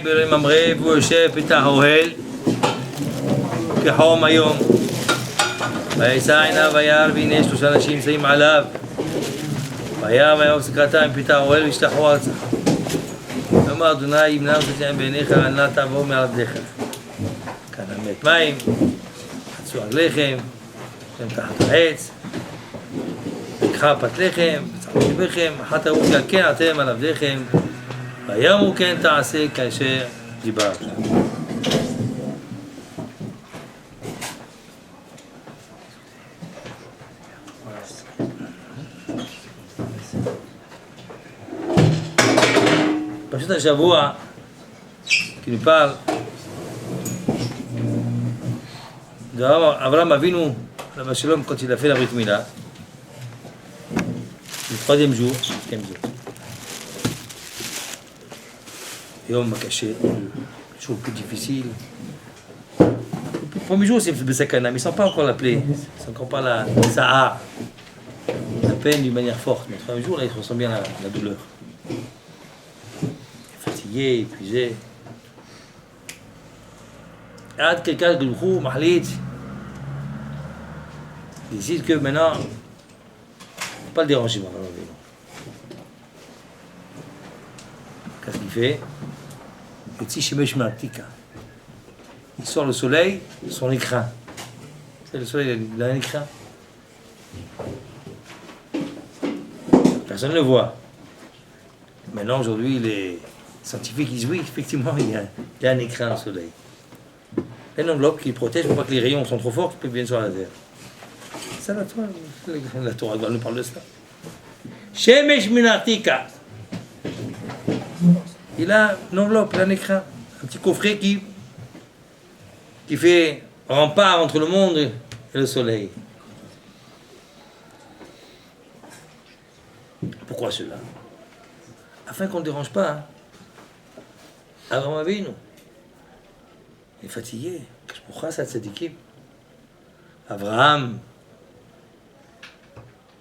באלוהים אמרי והוא יושב פתח אוהל כחום היום וישא עיניו וירא והנה שלושה אנשים נמצאים עליו וירא ויאמר סקרתם פתח אוהל וישלחו ארצה ואמר אדוני אם למה תצאם בעיניך אל נא תעבור מעל עבדיך כאן מת מים חצו רגליכם אתם תחת העץ לקחה פת לחם וצחק לבכם אחת הרוח על כן אתם על עבדיכם ויאמרו כן תעשה כאשר דיברת. פשוט השבוע, כי נפעל, אברהם אבינו, עליו השלום, quand il a fait la Brit Mila, le troisième jour, יום קשה, jour plus difficile. Le premier jour, c'est Besakana, mais ils ne sont pas encore l'appelé, ils ne sont encore pas la Sahar, la peine d'une manière forte. Mais le troisième jour, là, ils ressentent bien la douleur. Fatigué, épuisé. Ad quelqu'un de Goukhou, Mahlit, décide que maintenant, il ne faut pas le déranger. Qu'est-ce qu'il fait? Il sort le soleil, son écrin. C'est le soleil, il a un écrin. Personne ne le voit. Maintenant, aujourd'hui, les scientifiques disent oui, effectivement, il y a un écrin au soleil. Il y a une enveloppe qui protège pour pas que les rayons sont trop forts qui viennent sur la terre. Ça, la Torah nous parle de ça. Shemesh Minartika. Il a une enveloppe, il a un écrin, un petit coffret qui fait rempart entre le monde et le soleil. Pourquoi cela? Afin qu'on ne dérange pas. Abraham Avinu, il est fatigué. Pourquoi ça, cette équipe? Abraham,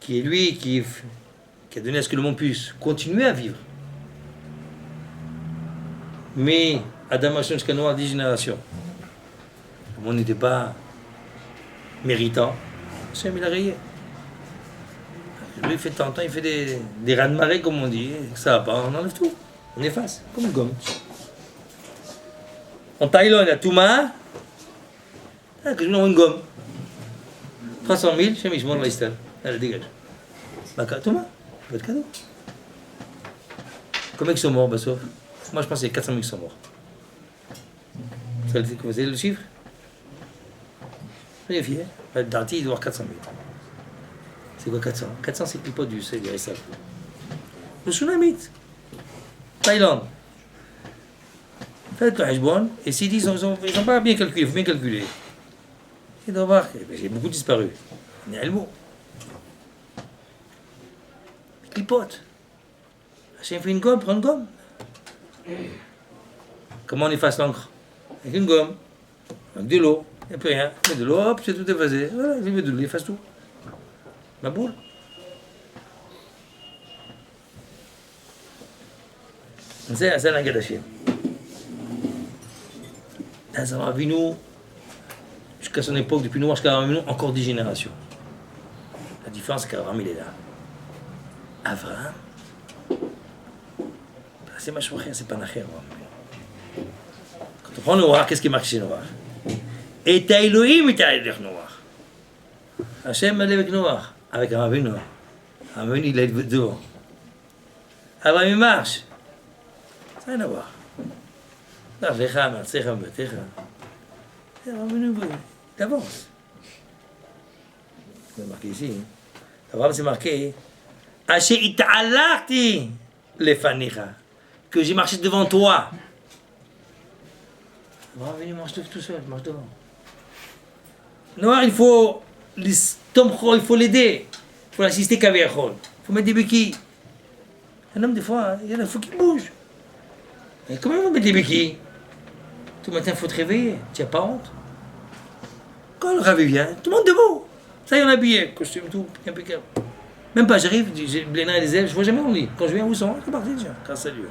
qui est lui, qui a donné à ce que le monde puisse continuer à vivre. Mais Adam Hashon jusqu'à Noir 10 générations. Le monde n'était pas méritant. Hachem, il a rayé. Lui, il fait tant de temps, il fait des raz-de-marée, comme on dit. Ça va pas, on enlève tout. On efface, comme une gomme. En Thaïlande, il y a Touma. Que je mets une gomme. 300 000, chez je monte l'Aïstan. Allez, dégage. Touma, votre cadeau. Combien ils sont morts, Bassof? Moi, je pense qu'il y a 400 000 qui sont morts. Vous savez le chiffre? Vérifiez. Darty, il doit avoir 400 000. C'est quoi 400? 400, c'est le clipot du CDSF. Le tsunami. Thaïlande. Faites le hajbon, et s'ils disent ils n'ont pas bien calculé, il faut bien calculer. Il doit voir, j'ai beaucoup disparu. Il y a le mot. Les clipotes. Hachem fait une gomme, prends une gomme. Comment on efface l'encre? Avec une gomme, avec de l'eau, il n'y a plus rien. Mais de l'eau, hop, c'est tout effacé. Voilà, il met de l'eau, il efface tout. Ma boule. C'est un gadachim. Abraham Avinu, jusqu'à son époque, depuis Noir jusqu'à Abraham Avinu, encore 10 générations. La différence, c'est qu'Abraham, il est là. Abraham, c'est Mashmachia, c'est pas Nacher. Quand on prend Noir, qu'est-ce qui est marqué chez Noir? Et Elohim est avec Noir. Hachem est avec Noir, avec Abraham Avinu. Abraham Avinu, il est devant. Abraham, il marche. Ça n'a rien à voir. Abraham Avinu, il avance. C'est marqué ici. Abraham, c'est marqué Asher ita'alachti lefanicha, que j'ai marché devant toi. Abraham Avinu marche tout seul, marche devant. Noir, il faut l'aider, il faut l'assister Kaviachol, il faut mettre des béquilles. Un homme, des fois, il y en a, faut qu'il bouge. Et comment on met des béquilles? Tout le matin, il faut te réveiller, tu n'as pas honte? Quand le ravi vient, tout le monde debout. Ça y est, on est habillé, costume, tout, impeccable. Même pas, j'arrive, j'ai Bléna et les ailes, je vois jamais mon lit. Quand je viens, où ils sont? C'est parti déjà, grâce à Dieu.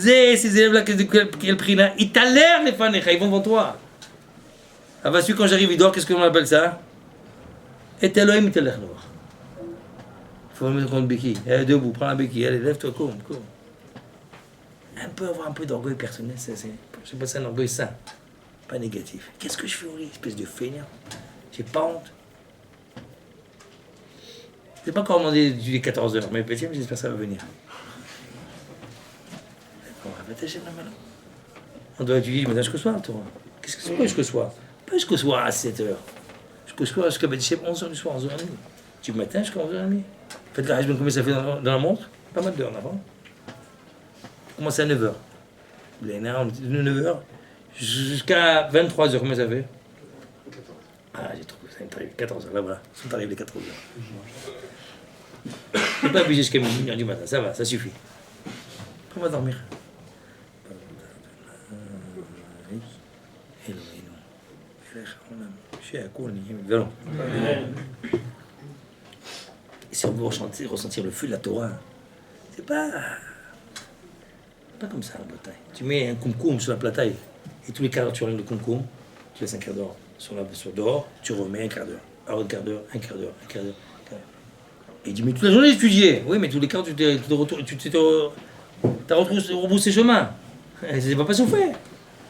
Ces élèves-là, quel prix là? Ils t'allèrent les fanecha, ils vont devant toi. Ah bah celui quand j'arrive, il dort, qu'est-ce qu'on appelle ça? Et Elohim, il t'allère dehors. Il faut mettre une béquille. Allez, debout, prends la béquille, allez, lève-toi, cours. Avoir un peu d'orgueil personnel, c'est pas ça un orgueil sain, pas négatif. Qu'est-ce que je fais au lit, espèce de feignant? J'ai pas honte. C'est pas encore demandé du 14h, mais peut-être j'espère que ça va venir. On doit étudier maintenant jusqu'au soir, toi. Qu'est-ce que c'est pas jusqu'au soir? Pas jusqu'au soir à 7h. Jusqu'au soir, jusqu'à 11h du soir, 11h30. Du matin jusqu'à 11h30. Faites la règle, combien ça fait dans la montre? Pas mal d'heures avant. Commence à 9h. De 9h jusqu'à 23h, comment ça fait? Ah, j'ai trouvé, ça arrive 14h, là voilà. Ils sont arrivés les 14h. Je ne pas obligé jusqu'à minuit du matin, ça va, ça suffit. On va dormir. Et si on veut ressentir le feu de la Torah, c'est pas comme ça la bataille. Tu mets un kumkum sur la plataille et tous les quarts d'heure tu enlèves le kumkum, tu laisses un quart d'heure sur dehors, tu remets un quart d'heure, un autre quart d'heure, un quart d'heure. Et il dit mais toute la journée étudier. Oui mais tous les quarts tu t'as rebroussé chemin. C'est pas chauffé.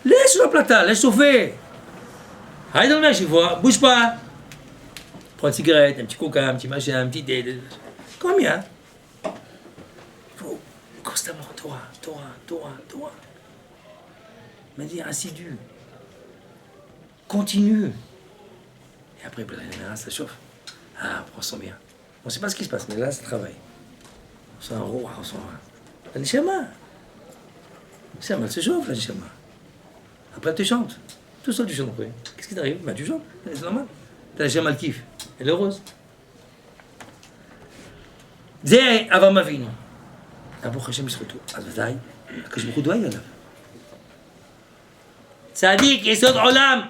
Laisse sur la plata, laisse chauffer. Allez dans le mec, bouge pas. Prends une cigarette, un petit coca, un petit machin, un petit dé. Combien? Faut constamment Torah. Mais dire assidu. Continue. Et après, ça chauffe. Ah, on sent bien. On ne sait pas ce qui se passe, mais là, ça travaille. On sent un roi, on sent un. La neshama. Elle se chauffe, la neshama. Après, tu chantes. Tout seul, tu chantes. Oui. Qu'est-ce qui t'arrive? Ben, tu chantes. C'est normal. T'as la neshama, elle kiffe. Elle est heureuse. C'est avant ma vie. D'abord, Hachem se retrouve. À Zadaï, que je me retrouve là. Sadiq, Yesod Olam.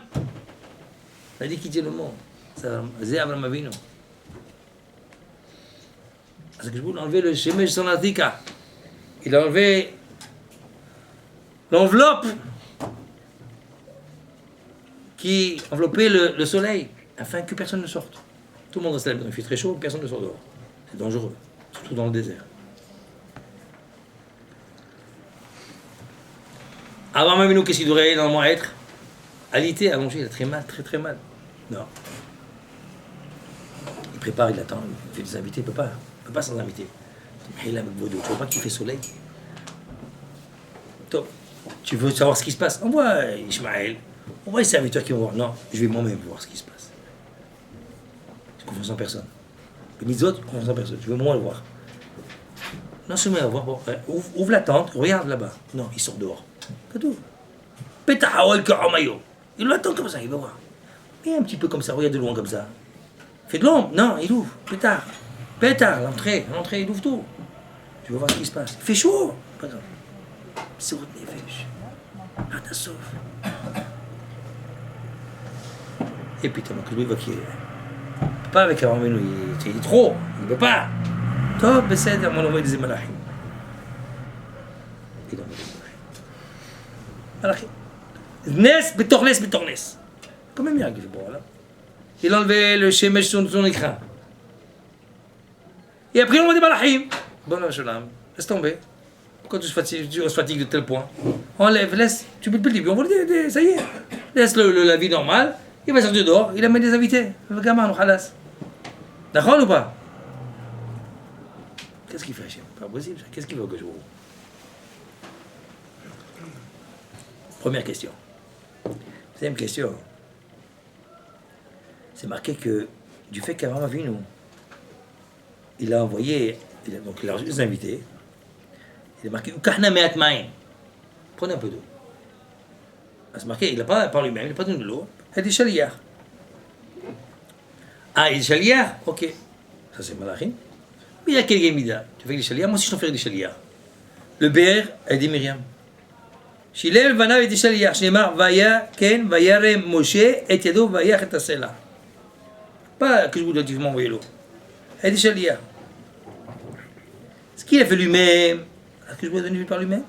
Sadiq qui dit le mot. C'est avant ma vie. Parce que je voulais enlever le Shemesh Sonatika. Il a enlevé l'enveloppe qui enveloppait le soleil afin que personne ne sorte. Tout le monde reste là, il fait très chaud, personne ne sort dehors. C'est dangereux, surtout dans le désert. Avant même nous, qu'est-ce qu'il devrait normalement être? Alité, allongé, il a très mal, très mal. Non. Il prépare, il attend, il fait des invités, il ne peut pas sans inviter. Mais là, tu vois pas qu'il fait soleil? Top. Tu veux savoir ce qui se passe? Envoie Ishmaël, envoie les serviteurs qui vont voir. Non, je vais moi-même voir ce qui se passe. J'ai confiance en personne. Les mitzvot, confiance en personne. Je veux moi le voir. Non seulement le voir, bon, ouvre la tente, regarde là-bas. Non, il sort dehors. C'est tout. Pétahawal Karamayo. Il l'attend comme ça, il va voir. Mais un petit peu comme ça, regarde de loin comme ça. Fait de l'ombre, non, il ouvre. Pétard, l'entrée, il ouvre tout. Tu vas voir ce qui se passe. Il fait chaud, par exemple. C'est votre nefesh. Rien sauf. Et puis, t'as manqué de lui, il va qu'il. Pas avec un menu, il est trop, il ne veut pas. Top, mais c'est mon envoyé des malachim. Il a envoyé des malachim. Nes, betornes. Comme un miracle, bon, là. Il a enlevé le shemesh sur son écran. Et après, on envoie des malachim. Bon, shalom, laisse tomber. Quand tu se fatigues de tel point, enlève, laisse, tu peux le début, on va le dire, ça y est. Laisse la vie normale, il va sortir dehors, il amène des invités. Le gamin, khalas. D'accord ou pas? Qu'est-ce qu'il fait, Hachem? Pas possible, ça. Qu'est-ce qu'il veut que je vous... Première question. Deuxième question. C'est marqué que du fait qu'Abraham Avinu, il a envoyé, donc il a reçu des invités, il a marqué Ukahna me'at ma'im. Prenez un peu d'eau. C'est marqué, il n'a pas par lui-même, il n'a pas donné de l'eau. Il a des chaliards. Ah, il y a des chaliards? Ok. Ça c'est malachim. Mais il y a quel gamida? Tu fais des chaliards? Moi aussi je t'en fais des chaliards. Le Béer a dit Myriam. Shilel vanav et des chaliards. Shneimar vaya ken vayarem Moshe et yado vayach et asela. Pas que je vous dois dire m'envoyer l'eau. Il y a des chaliards. Ce qu'il a fait lui-même, est-ce que je vous ai donné par lui-même?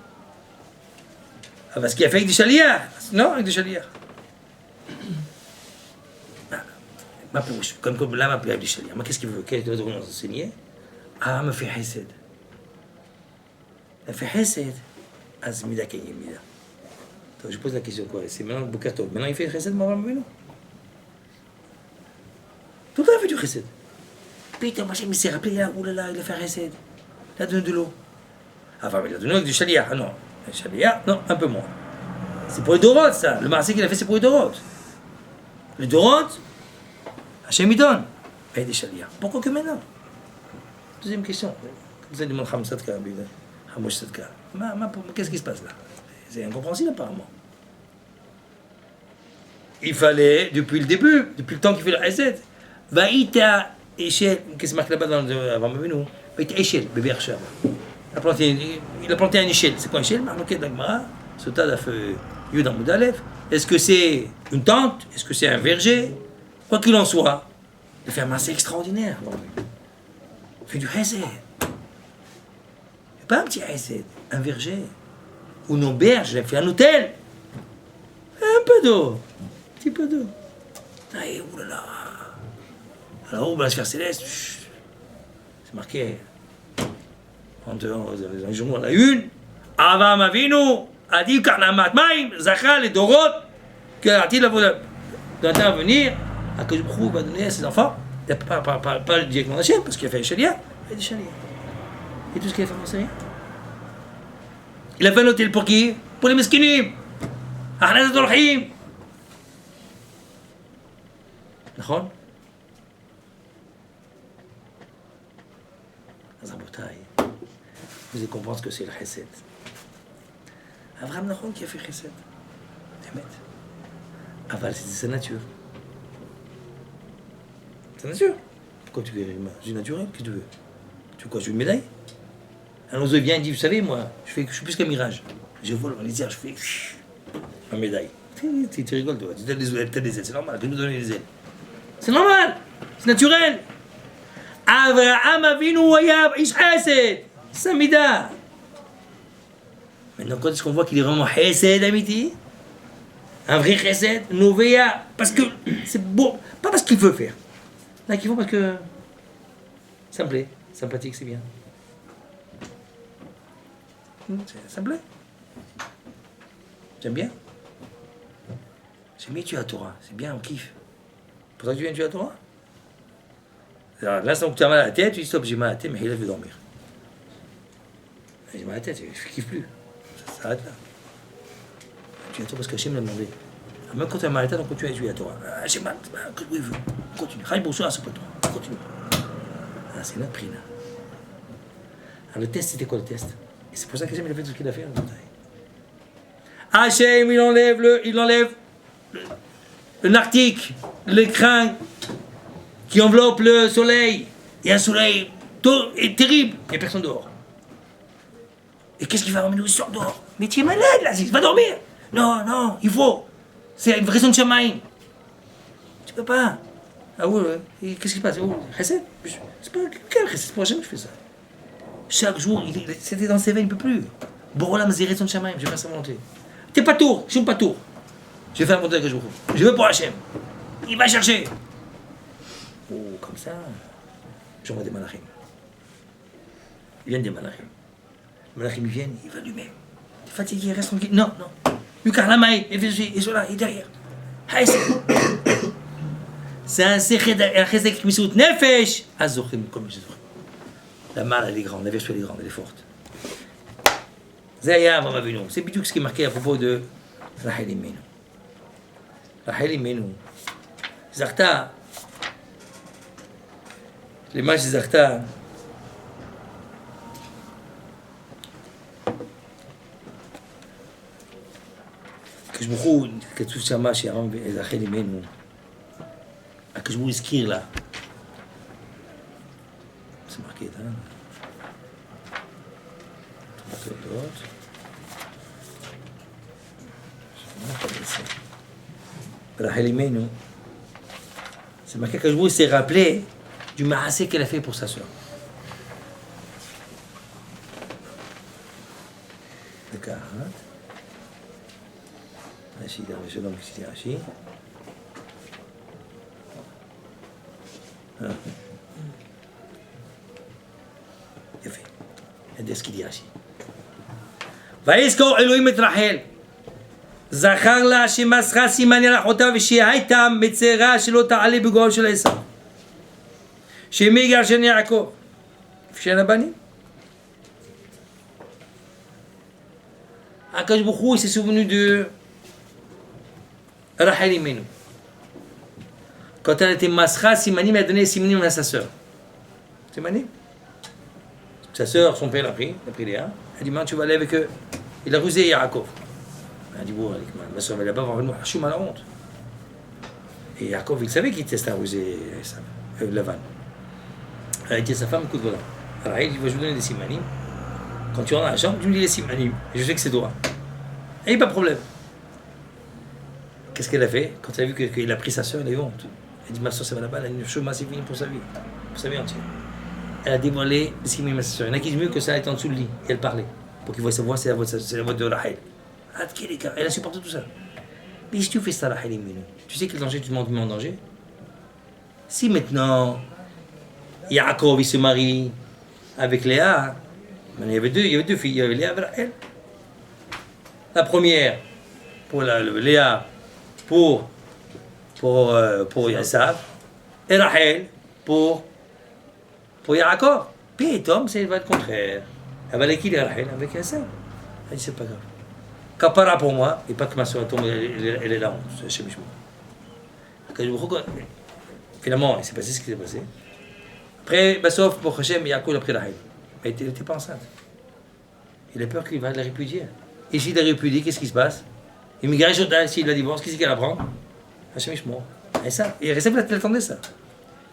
Parce qu'il a fait avec des chalières. Non, avec des chalières. Comme là, ma avec des chalières. Mais qu'est-ce qu'il veut? Qu'est-ce qu'il veut nous enseigner? Ah, me fait حسد. Me fait حسد. Azmida Kayemida. Je pose la question quoi? C'est maintenant le Boukato. Maintenant il fait le chesed, Abraham Avinu. Tout le temps il fait du chesed. Putain, moi il s'est rappelé, là, oh là là, il a fait un chesed. Il a donné de l'eau. Enfin, il a donné avec du chaliah. Ah non, le chaliah, non, un peu moins. C'est pour les Dorot, ça. Le marché qu'il a fait, c'est pour les Dorot. Les Dorot, Hachem il donne. Mais des chaliah. Pourquoi que maintenant? Deuxième question. Vous allez demander Hamsadka, Hamosh Sadka. Qu'est-ce qui se passe là? C'est incompréhensible apparemment. Il fallait, depuis le début, depuis le temps qu'il fait le Hesed, Vaïta Echel, qu'est-ce qui marque là-bas dans le avant nous? Vaïta Echel, bébé Archer. Il a planté un échelle. C'est quoi un échelle? Marloquet d'Agmara, Sotad a fait Yud Moudalef. Est-ce que c'est une tente? Est-ce que c'est un verger? Quoi qu'il en soit, il a fait un massé extraordinaire. Il fait du Hesed. Pas un petit Hesed, un verger. Ou une auberge, il a fait un hôtel. Un peu d'eau. Un petit peu d'eau. Aïe, oulala. Alors, la sphère céleste, c'est marqué. Dans les journaux, on a une. Avraham Avinu a dit Karnamat Maim, Zachal et Dorot, que a-t-il d'un temps à venir, à que Baruch Hu va donner à ses enfants, pas directement Hachem, parce qu'il a fait les chalias, il a des chalias. Et tout ce qu'il a fait, on ne sait rien. Il a fait un hôtel pour qui? Pour les meskinim. Achnazat Orchim. D'accord? Zabotai. Vous allez comprendre ce que c'est le chesed. Abraham Nachon qui a fait chesed. Emet. Aval, c'est sa nature. C'est sa nature. Pourquoi tu veux du naturel? Qu'est-ce que tu veux? Tu veux quoi? Tu veux une médaille? Un oiseau vient et dit, vous savez, moi, je suis plus qu'un mirage. Je vole dans les airs, je fais ma médaille. Tu rigoles, toi. Tu donnes des ailes, c'est normal. Tu nous donnes les ailes. C'est normal. C'est naturel. Avraham Avinu Wayab Ish Chesed. Samida. Maintenant, quand est-ce qu'on voit qu'il est vraiment Chesed, amiti? Un vrai Chesed, Novéa. Parce que c'est beau. Pas parce qu'il veut faire. Là, qu'il faut parce que ça me plaît. Sympathique, c'est bien. Ça me plaît. J'aime bien. J'aime bien tuer la Torah. C'est bien, on kiffe. Pour ça que tu viens tuer la Torah? Alors, l'instant où tu as mal à la tête, tu dis stop, j'ai mal à la tête, mais il veut dormir. J'ai mal à la tête, je ne kiffe plus. Ça s'arrête là. Tu as la Torah parce qu'Hachem l'a demandé. Même quand tu as mal à la tête, on continue à tuer la Torah. J'ai mal, que oui, veut. On continue. Chai Boursoua, c'est pas toi. On continue. Ah, c'est notre prix là. Alors, le test, c'était quoi le test? Et c'est pour ça qu'Hachem a fait tout ce qu'il a fait en détail. Hachem, il enlève le nartique, l'écran qui enveloppe le soleil. Il y a un soleil terrible, il n'y a personne dehors. Et qu'est-ce qu'il va ramener? Il sort dehors. Mais tu es malade là, il va dormir. Non, il faut. C'est une raison de chamaïm. Tu peux pas. Ah oui, et qu'est-ce qui se passe? Chesed? C'est pas quel chesed? C'est pour Hachem que je fais ça. Chaque jour, c'était dans ses veines, il ne peut plus. Borolam zéret son chamaïm, je vais faire sa volonté. T'es pas tour, je suis pas tour. Je vais faire la volonté que je veux. Je veux pour Hachem. Il va chercher. Oh, comme ça. J'envoie des malachim. Ils viennent des malachim. Les malachim, ils viennent, ils veulent lui-même. T'es fatigué, reste tranquille. Non. Lucas Lamaï, et cela, il est derrière. C'est un chesed qui me soute nefesh. Azochim, comme je dis. La malle, elle est grande, la vertu, elle est grande, elle est forte. Zaya, Avraham Avinu. C'est plutôt ce qui est marqué à propos de Rachel Imenu. Rachel Imenu. Zarta. L'image de Zarta. Que je me trouve, que tout ça marche, et Rachel Imenu. Que je vous écrire là. C'est marqué, hein? Rachel Imenu, c'est marqué que je s'est rappelé du maassé qu'elle a fait pour sa soeur. D'accord. Rashi, שלום, קציתי רש"י. יפה. אני יודע סקידי רש"י. ויזכור אלוהים את רחל. זכר לה שמסרה סימני על אחותה ושהייתה מצרה שלא תעלה בגואל של עשיו. שמגר של יעקב. אפשר הבנים? הקדוש ברוך הוא s'est souvenu de Rachel Imenu. Quand elle était masra, Simanim a donné Simanim à sa sœur. Simanim. Sa sœur, son père l'a pris Léa. Elle dit, tu vas aller avec eux. Il a rusé Yaakov. Elle a dit, bon, ma soeur, elle va pas avoir une Hachum à la honte. Et Yaakov, il savait qu'il était un rusé, Lavan. Elle a dit à sa femme, écoute, voilà. Rachel, il va je vous donner des Simanim. Quand tu rentres dans la chambre, tu me dis les Simanim. Et je sais que c'est toi. Et pas de problème. Qu'est-ce qu'elle a fait? Quand elle a vu qu'il a pris sa soeur, elle a eu honte. Elle dit, ma soeur, ça va là-bas, elle a une chemin, c'est fini pour sa vie entière. Elle a dévoilé les Simanim à sa soeur. Il y en a qui disent mieux que ça, elle était en dessous de lit. Et elle parlait. Pour qu'ils voient sa voix, c'est la voix de Rachel. Elle a supporté tout ça. Mais si tu fais ça, Rachel, tu sais quel danger tu te mets en danger? Si maintenant, Yaakov, il se marie avec Léa, il y avait deux filles, il y avait Léa et Rachel. La première, pour Léa, pour Yasav, et Rachel, pour Yaakov. Puis Tom, ça va être contraire. Elle va aller qui, Rachel? Avec Yasav. Elle dit, c'est pas grave. Kapara pour moi, et pas que ma soeur tombe, elle est là, c'est chez Mishmo. Finalement, il s'est passé ce qui s'est passé. Après, sauf pour Hachem, Yaakov a pris Rachel. Mais elle n'était pas enceinte. Il a peur qu'il va la répudier. Et s'il la répudie, qu'est-ce qui se passe? Il migrait sur elle, s'il la divorce, qu'est-ce qu'elle apprend? Hachem Ishmo. Et ça, et Récep l'attendait ça.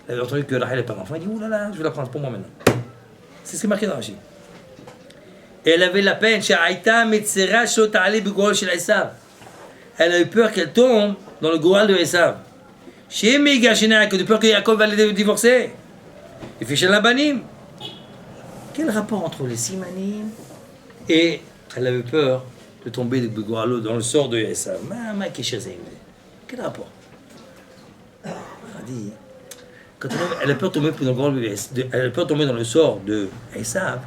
Elle avait entendu que Rachel n'a pas d'enfant. Il dit, oh là là, je vais la prendre pour moi maintenant. C'est ce qui est marqué dans Rachel. Et elle avait la peine, elle a eu peur qu'elle tombe dans le goal de Esav. De peur que Yaakov va les divorcer. Il fait chez Labanim. Quel rapport entre les Simanim et elle avait peur de tomber dans le sort de Esav? Quel rapport? Quand elle a peur de tomber dans le sort de Esav,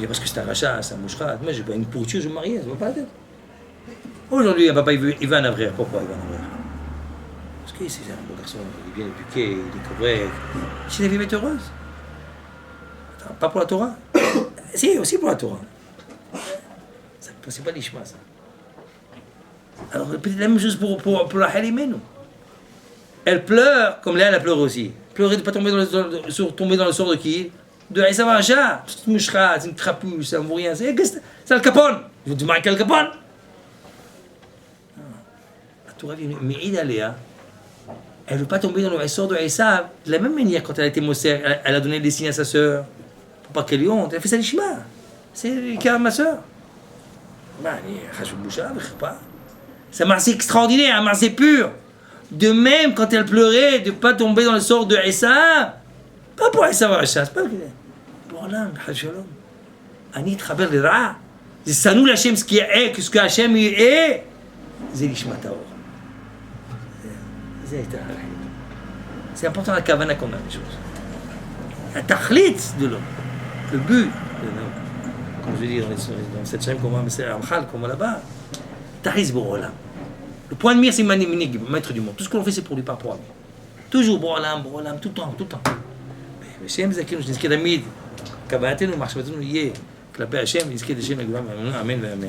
parce que c'est un rachat, c'est un mouchrat. Moi, j'ai pas une pourriture, je me marie, ça va pas la tête. Aujourd'hui, un papa, il veut un avraire. Pourquoi il veut un avraire? Parce que c'est un beau garçon, il est bien éduqué, il est correct. Si la vie est heureuse. Attends, pas pour la Torah? Si, aussi pour la Torah. C'est pas l'ishma, ça. Alors, peut-être la même chose pour la Halimenu. Elle pleure, comme Léa, elle a pleuré aussi. Pleurer de ne pas tomber dans le sort de qui? De Esav Racha. C'est une mouchra, c'est une crapuche, ça ne vaut rien. C'est le Capone. Je vous dis, quel Capone? La Torah vient, mais il a Léa. Elle ne veut pas tomber dans le sort de Esav. De la même manière, quand elle a été mossère, elle a donné des signes à sa sœur. Pour pas qu'elle ait honte. Elle a fait ça l'ishma. C'est le cas de ma sœur. C'est un marché extraordinaire, un marché pur. De même, quand elle pleurait, de ne pas tomber dans le sort de Esav. Pas pour Esav Racha, c'est pas pour Olam, Shalom. Ani Traber le Ra. C'est ça nous l'Hachem, ce qui est, ce que Hachem est. C'est l'ishma taor. C'est important la kavana qu'on a les choses. La tachlit de l'homme. Le but de l'homme. Comme je dis dans cette chaîne qu'on va Amchal, qu'on va là-bas. Taris Borolam. Le point de mire, c'est Maniminig, maître du monde. Tout ce que l'on fait, c'est pour lui, pas pour lui. Toujours Borolam, tout le temps. Mais Shem Zakin, je dis qu'il y a d'amid. Kavanatenu, marchavatenu, yé. כלפי השם, נזכה את השם לגבולם, אמן ואמן.